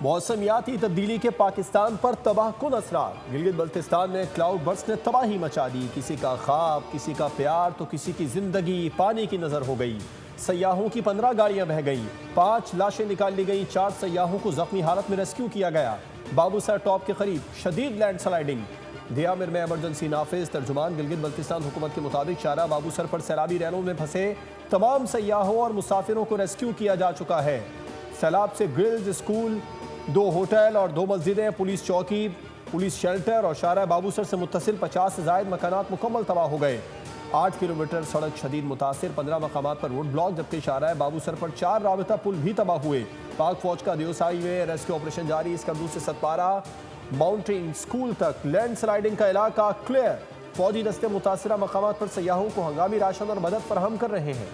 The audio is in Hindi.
मौसमियाती तब्दीली के पाकिस्तान पर तबाहकुन असरार। गिलगित बल्तिस्तान में क्लाउड बर्स्ट ने तबाही मचा दी। किसी का ख्वाब, किसी का प्यार तो किसी की जिंदगी पानी की नजर हो गई। सयाहों की 15 गाड़ियां बह गईं, 5 लाशें निकाल ली गईं, 4 सयाहों को जख्मी हालत में रेस्क्यू किया गया। बाबूसर टॉप के करीब शदीद लैंडस्लाइडिंग। दियामिर में एमरजेंसी नाफिज। तर्जुमान गिलगित बल्तिस्तान हुकूमत के मुताबिक शारा बाबूसर पर सैलाबी रैनों में फंसे तमाम सयाहों और मुसाफिरों को रेस्क्यू किया जा चुका है। सैलाब से ग्रिल्स, स्कूल, 2 होटल और 2 मस्जिदें, पुलिस चौकी, पुलिस शेल्टर और शारा बाबूसर से मुत्तसिल 50 से ज़ायद मकानात मुकम्मल तबाह हो गए। 8 किलोमीटर सड़क शदीद मुतासिर, 15 मकामात पर रोड ब्लॉक, जबकि शारा बाबूसर पर 4 राबता पुल भी तबाह हुए। पाक फौज का दियोसाई में रेस्क्यू ऑपरेशन जारी। स्कंदू से सतपारा माउंटेन स्कूल तक लैंडस्लाइडिंग का इलाका क्लियर। फौजी दस्ते मुतासरा मकामात पर सयाहों को हंगामी राशन और मदद फराहम कर रहे हैं।